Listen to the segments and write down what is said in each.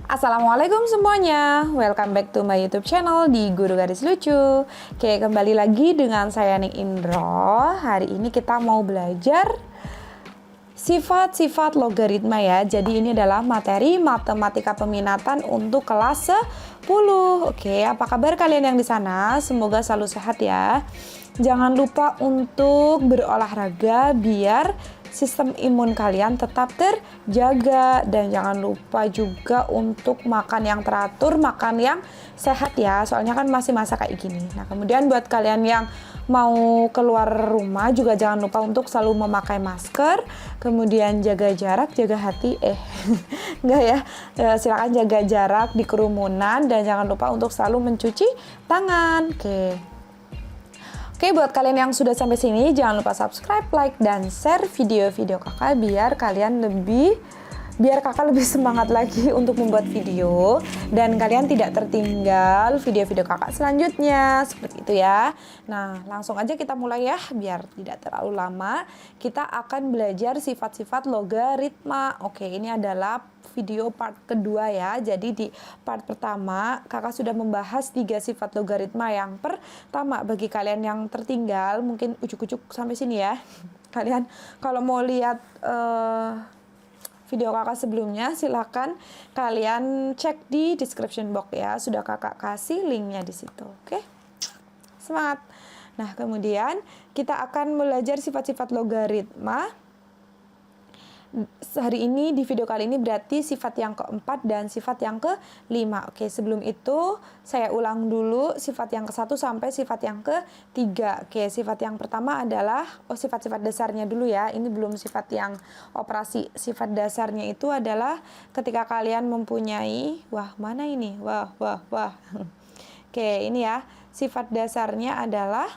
Assalamualaikum semuanya, welcome back to my YouTube channel di Guru Garis Lucu. Oke, kembali lagi dengan saya Ning Indro. Hari ini kita mau belajar sifat-sifat logaritma ya. Jadi ini adalah materi matematika peminatan untuk kelas 10. Oke, apa kabar kalian yang di sana? Semoga selalu sehat ya. Jangan lupa untuk berolahraga biar sistem imun kalian tetap terjaga, dan jangan lupa juga untuk makan yang teratur, makan yang sehat ya, soalnya kan masih masa kayak gini. Nah, kemudian buat kalian yang mau keluar rumah juga jangan lupa untuk selalu memakai masker, kemudian jaga jarak, jaga hati, enggak ya, silakan jaga jarak di kerumunan, dan jangan lupa untuk selalu mencuci tangan. Oke, buat kalian yang sudah sampai sini, jangan lupa subscribe, like, dan share video-video kakak biar kakak lebih semangat lagi untuk membuat video dan kalian tidak tertinggal video-video kakak selanjutnya, seperti itu ya. Nah, langsung aja kita mulai ya, biar tidak terlalu lama. Kita akan belajar sifat-sifat logaritma. Oke, ini adalah video part kedua ya. Jadi di part pertama kakak sudah membahas 3 sifat logaritma. Yang pertama, bagi kalian yang tertinggal mungkin ucuk-ucuk sampai sini ya, kalian kalau mau lihat video kakak sebelumnya silakan kalian cek di description box ya, sudah kakak kasih linknya di situ. Oke, semangat. Nah, kemudian kita akan belajar sifat-sifat logaritma. Hari ini di video kali ini berarti sifat yang keempat dan sifat yang kelima. Oke, sebelum itu saya ulang dulu sifat yang ke-1 sampai sifat yang ke-3. Oke, sifat yang pertama adalah sifat-sifat dasarnya dulu ya. Ini belum sifat yang operasi. Sifat dasarnya itu adalah ketika kalian mempunyai mana ini? Wah. Oke, ini ya. Sifat dasarnya adalah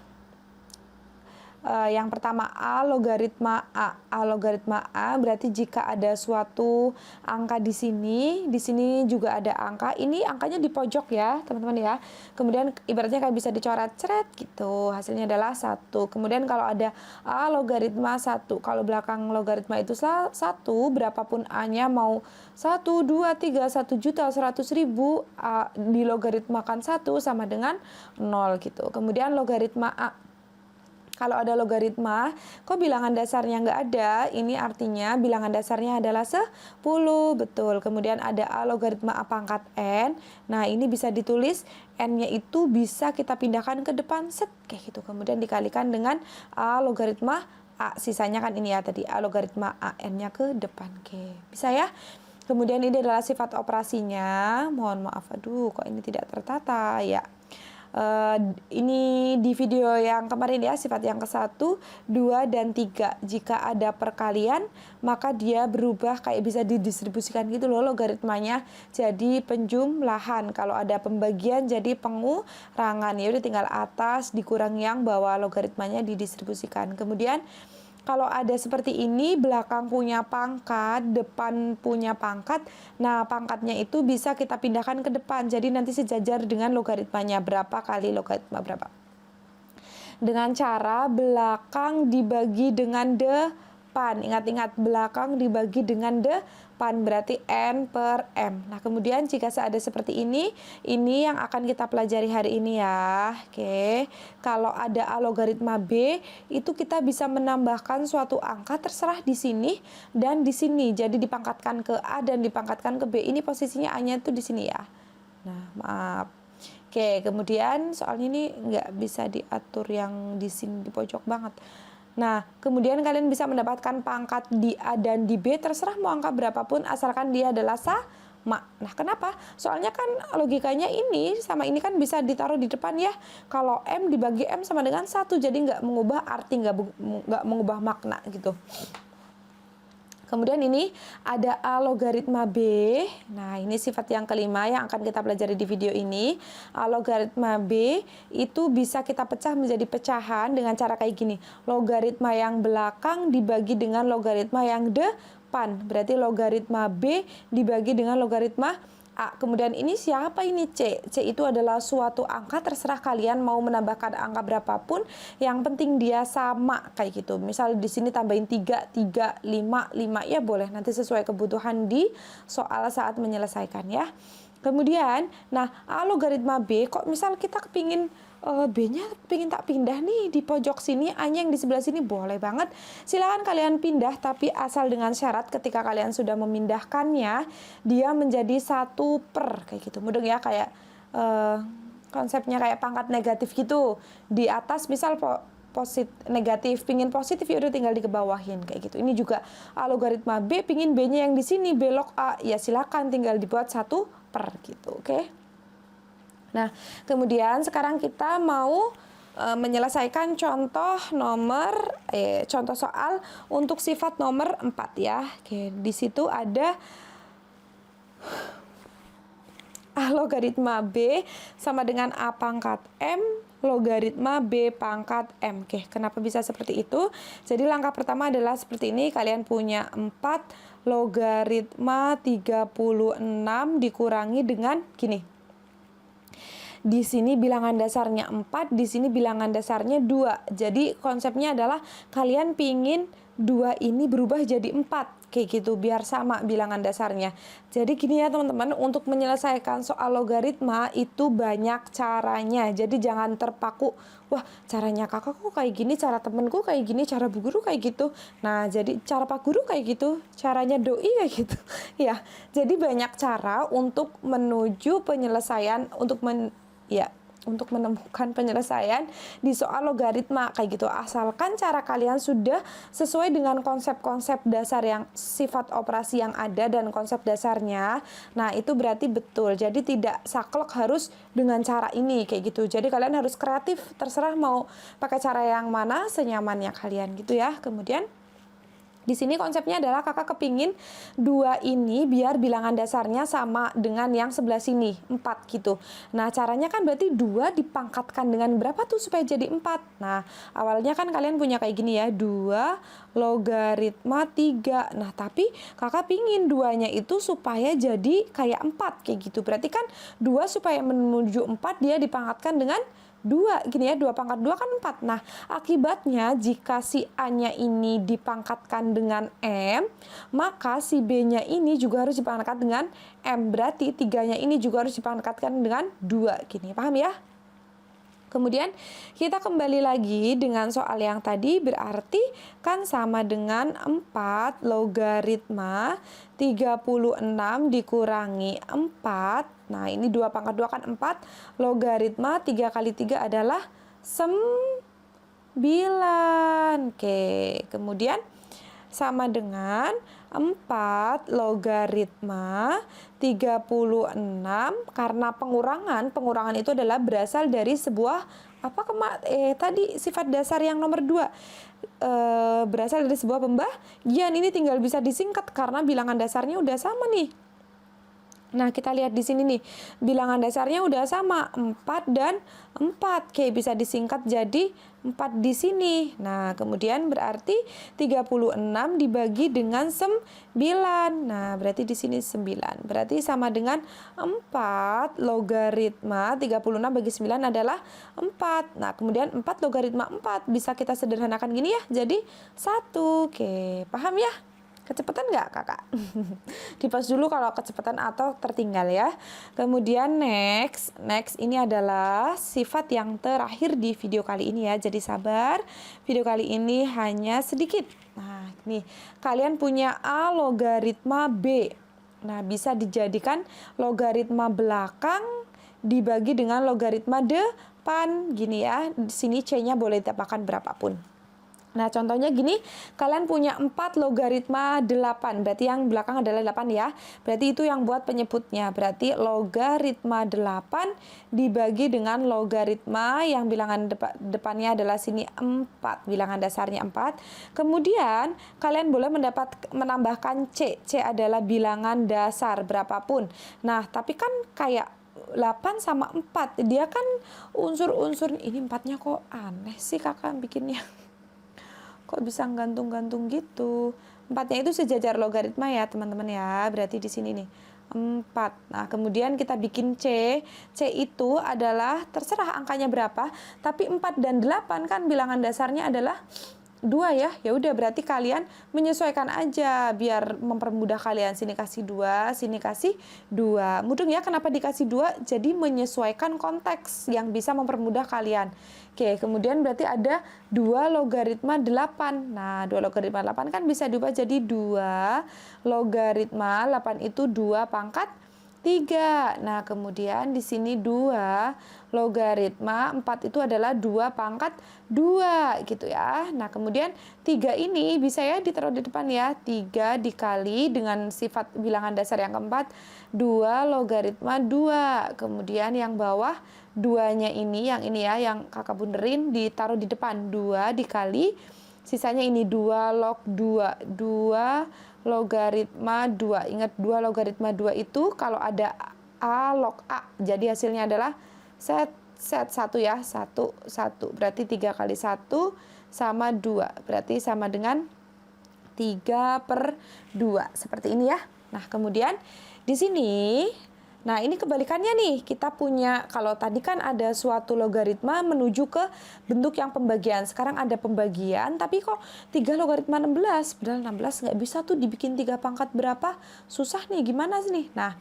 yang pertama A logaritma A. A logaritma A berarti jika ada suatu angka di sini juga ada angka. Ini angkanya di pojok ya, teman-teman ya. Kemudian ibaratnya kayak bisa dicoret ceret gitu. Hasilnya adalah 1. Kemudian kalau ada A logaritma 1, kalau belakang logaritma itu 1, berapapun A-nya mau 1, 2, 3, 1 juta, 100 ribu, dilogaritmakan 1 sama dengan 0 gitu. Kemudian logaritma A, kalau ada logaritma, kok bilangan dasarnya nggak ada? Ini artinya bilangan dasarnya adalah 10, betul. Kemudian ada A logaritma A pangkat N. Nah, ini bisa ditulis N-nya itu bisa kita pindahkan ke depan, kayak gitu. Kemudian dikalikan dengan A logaritma A. Sisanya kan ini ya tadi, A logaritma A, N-nya ke depan. Oke, bisa ya? Kemudian ini adalah sifat operasinya. Mohon maaf, kok ini tidak tertata ya. Ini di video yang kemarin ya, sifat yang ke-1, 2, dan 3. Jika ada perkalian, maka dia berubah kayak bisa didistribusikan gitu loh logaritmanya jadi penjumlahan. Kalau ada pembagian jadi pengurangan. Ya udah tinggal atas dikurang yang bawah, logaritmanya didistribusikan. Kemudian kalau ada seperti ini, belakang punya pangkat, depan punya pangkat. Nah, pangkatnya itu bisa kita pindahkan ke depan. Jadi nanti sejajar dengan logaritmanya. Berapa kali logaritma berapa. Dengan cara belakang dibagi dengan depan. Ingat-ingat, belakang dibagi dengan depan. Berarti N per M. Nah, kemudian jika ada seperti ini yang akan kita pelajari hari ini ya. Oke, kalau ada A logaritma B, itu kita bisa menambahkan suatu angka terserah di sini dan di sini. Jadi dipangkatkan ke A dan dipangkatkan ke B. Ini posisinya A-nya itu di sini ya. Nah, maaf. Oke, kemudian soalnya ini nggak bisa diatur yang di sini di pojok banget. Nah, kemudian kalian bisa mendapatkan pangkat di A dan di B, terserah mau angka berapapun asalkan dia adalah sama. Nah, kenapa? Soalnya kan logikanya ini sama ini kan bisa ditaruh di depan ya. Kalau M dibagi M sama dengan 1, jadi nggak mengubah arti, nggak mengubah makna gitu. Kemudian ini ada A logaritma B. Nah, ini sifat yang kelima yang akan kita pelajari di video ini. A logaritma B itu bisa kita pecah menjadi pecahan dengan cara kayak gini. Logaritma yang belakang dibagi dengan logaritma yang depan. Berarti logaritma B dibagi dengan logaritma A. Kemudian ini siapa ini C? C itu adalah suatu angka, terserah kalian mau menambahkan angka berapapun, yang penting dia sama kayak gitu. Misal di sini tambahin 3, 3, 5, 5 ya boleh, nanti sesuai kebutuhan di soal saat menyelesaikan ya. Kemudian, nah A logaritma B, kok misal kita kepingin B-nya pengen tak pindah nih di pojok sini, A-nya yang di sebelah sini, boleh banget. Silakan kalian pindah, tapi asal dengan syarat ketika kalian sudah memindahkannya, dia menjadi 1 per, kayak gitu. Mudeng ya, kayak konsepnya kayak pangkat negatif gitu. Di atas misal negatif, pingin positif ya udah tinggal dikebawahin kayak gitu. Ini juga A logaritma B, pingin B-nya yang di sini belok A, ya silakan tinggal dibuat 1 per gitu, oke? Nah, kemudian sekarang kita mau menyelesaikan contoh contoh soal untuk sifat nomor 4 ya. Oke, di situ ada A logaritma B sama dengan A pangkat M logaritma B pangkat M. Oke, kenapa bisa seperti itu? Jadi langkah pertama adalah seperti ini, kalian punya 4 logaritma 36 dikurangi dengan gini. Di sini bilangan dasarnya 4, di sini bilangan dasarnya 2. Jadi konsepnya adalah kalian pingin 2 ini berubah jadi 4. Kayak gitu, biar sama bilangan dasarnya. Jadi gini ya teman-teman, untuk menyelesaikan soal logaritma itu banyak caranya. Jadi jangan terpaku, wah caranya kakakku kayak gini, cara temenku kayak gini, cara bu guru kayak gitu. Nah, jadi cara pak guru kayak gitu, caranya doi kayak gitu. Ya, jadi banyak cara untuk menuju penyelesaian, untuk menemukan penyelesaian di soal logaritma kayak gitu. Asalkan cara kalian sudah sesuai dengan konsep-konsep dasar yang sifat operasi yang ada dan konsep dasarnya. Nah, itu berarti betul. Jadi tidak saklek harus dengan cara ini kayak gitu. Jadi kalian harus kreatif, terserah mau pakai cara yang mana senyamannya kalian gitu ya. Kemudian di sini konsepnya adalah kakak kepingin 2 ini biar bilangan dasarnya sama dengan yang sebelah sini, 4 gitu. Nah, caranya kan berarti 2 dipangkatkan dengan berapa tuh supaya jadi 4? Nah, awalnya kan kalian punya kayak gini ya, 2 logaritma 3. Nah, tapi kakak pingin 2-nya itu supaya jadi kayak 4 kayak gitu. Berarti kan 2 supaya menuju 4 dia dipangkatkan dengan 2, gini ya, 2 pangkat 2 kan 4. Nah, akibatnya jika si A-nya ini dipangkatkan dengan M, maka si B-nya ini juga harus dipangkatkan dengan M. Berarti 3-nya ini juga harus dipangkatkan dengan 2. Gini, paham ya? Kemudian kita kembali lagi dengan soal yang tadi, berarti kan sama dengan 4 logaritma 36 dikurangi 4. Nah, ini 2 pangkat 2 kan 4. Logaritma 3 kali 3 adalah 9. Oke, kemudian sama dengan 4 logaritma 36, karena pengurangan itu adalah berasal dari sebuah tadi sifat dasar yang nomor 2, berasal dari sebuah pembagian. Ini tinggal bisa disingkat karena bilangan dasarnya udah sama nih. Nah, kita lihat di sini nih, bilangan dasarnya udah sama, 4 dan 4. Oke, bisa disingkat jadi 4 di sini. Nah, kemudian berarti 36 dibagi dengan 9. Nah, berarti di sini 9. Berarti sama dengan 4 logaritma 36 bagi 9 adalah 4. Nah, kemudian 4 logaritma 4 bisa kita sederhanakan gini ya, jadi 1. Oke, paham ya? Kecepatan nggak kakak? Di-pause dulu kalau kecepatan atau tertinggal ya. Kemudian next ini adalah sifat yang terakhir di video kali ini ya. Jadi sabar, video kali ini hanya sedikit. Nah, nih kalian punya A logaritma B. Nah, bisa dijadikan logaritma belakang dibagi dengan logaritma depan. Gini ya, di sini C-nya boleh ditambahkan berapapun. Nah, contohnya gini, kalian punya 4 logaritma 8, berarti yang belakang adalah 8 ya. Berarti itu yang buat penyebutnya, berarti logaritma 8 dibagi dengan logaritma yang bilangan depannya adalah sini 4, bilangan dasarnya 4. Kemudian, kalian boleh menambahkan C. C adalah bilangan dasar berapapun. Nah, tapi kan kayak 8 sama 4, dia kan unsur-unsur, ini 4-nya kok aneh sih kakak bikinnya. Kok bisa gantung-gantung gitu? 4-nya itu sejajar logaritma ya teman-teman ya. Berarti di sini nih 4. Nah, kemudian kita bikin C. C itu adalah terserah angkanya berapa, tapi 4 dan 8 kan bilangan dasarnya adalah 2 ya. Ya udah berarti kalian menyesuaikan aja biar mempermudah kalian. Sini kasih 2, sini kasih 2. Mudeng ya, kenapa dikasih 2? Jadi menyesuaikan konteks yang bisa mempermudah kalian. Oke, kemudian berarti ada 2 logaritma 8. Nah, 2 logaritma 8 kan bisa diubah jadi 2 logaritma 8 itu 2 pangkat 3. Nah, kemudian di sini 2 logaritma 4 itu adalah 2 pangkat 2 gitu ya. Nah, kemudian 3 ini bisa ya ditaruh di depan ya. 3 dikali dengan sifat bilangan dasar yang keempat, 2 logaritma 2. Kemudian yang bawah 2-nya ini, yang ini ya, yang kakak bunderin ditaruh di depan. 2 dikali, sisanya ini 2 log 2. 2 logaritma 2. Ingat 2 logaritma 2 itu kalau ada A log A. Jadi hasilnya adalah set 1 ya. 1, 1. Berarti 3 kali 1 sama 2. Berarti sama dengan 3/2. Seperti ini ya. Nah, kemudian di sini, nah ini kebalikannya nih, kita punya, kalau tadi kan ada suatu logaritma menuju ke bentuk yang pembagian, sekarang ada pembagian, tapi kok 3 logaritma 16, padahal 16 nggak bisa tuh dibikin 3 pangkat berapa, susah nih, gimana sih nih? Nah,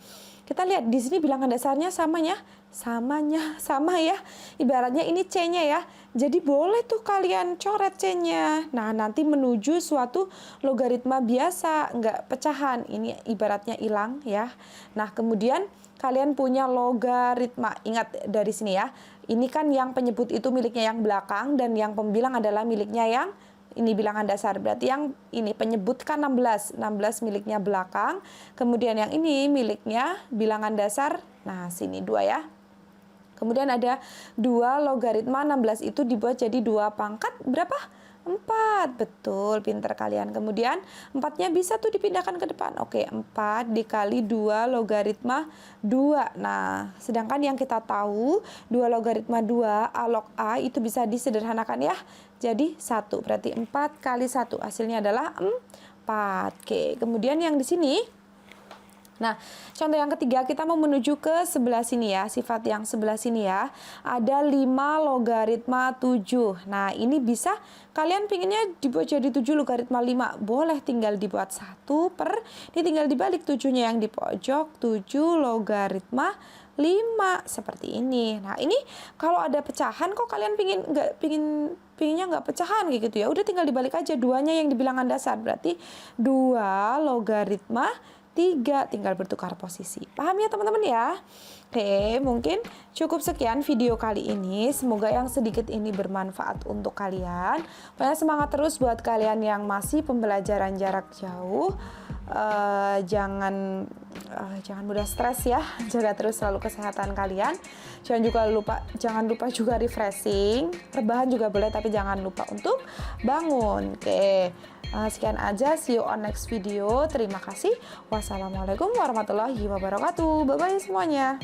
kita lihat di sini bilangan dasarnya sama ya, ibaratnya ini C-nya ya, jadi boleh tuh kalian coret C-nya. Nah, nanti menuju suatu logaritma biasa, nggak pecahan, ini ibaratnya hilang ya. Nah, kemudian kalian punya logaritma. Ingat dari sini ya. Ini kan yang penyebut itu miliknya yang belakang dan yang pembilang adalah miliknya yang ini bilangan dasar. Berarti yang ini penyebut kan 16. 16 miliknya belakang. Kemudian yang ini miliknya bilangan dasar. Nah, sini 2 ya. Kemudian ada 2 logaritma 16 itu dibuat jadi 2 pangkat berapa? 4. Betul, pinter kalian. Kemudian 4-nya bisa tuh dipindahkan ke depan. Oke, 4 dikali 2 logaritma 2. Nah, sedangkan yang kita tahu 2 logaritma 2 A log A itu bisa disederhanakan ya. Jadi 1. Berarti 4 kali 1. Hasilnya adalah 4. Oke, kemudian yang di sini, nah, contoh yang ketiga kita mau menuju ke sebelah sini ya, sifat yang sebelah sini ya. Ada 5 logaritma 7. Nah, ini bisa kalian pinginnya dibuat jadi 7 logaritma 5. Boleh tinggal dibuat 1 per, ini tinggal dibalik 7-nya yang di pojok, 7 logaritma 5 seperti ini. Nah, ini kalau ada pecahan kok kalian pinginnya nggak pecahan kayak gitu ya. Udah tinggal dibalik aja 2-nya yang di bilangan dasar. Berarti 2 logaritma 3, tinggal bertukar posisi. Paham ya teman-teman ya? Oke, mungkin cukup sekian video kali ini. Semoga yang sedikit ini bermanfaat untuk kalian. Pokoknya semangat terus buat kalian yang masih pembelajaran jarak jauh. Jangan mudah stres ya. Jaga terus selalu kesehatan kalian. Jangan lupa juga refreshing. Rebahan juga boleh, tapi jangan lupa untuk bangun. Oke. Sekian aja, see you on next video. Terima kasih. Wassalamualaikum warahmatullahi wabarakatuh. Bye bye semuanya.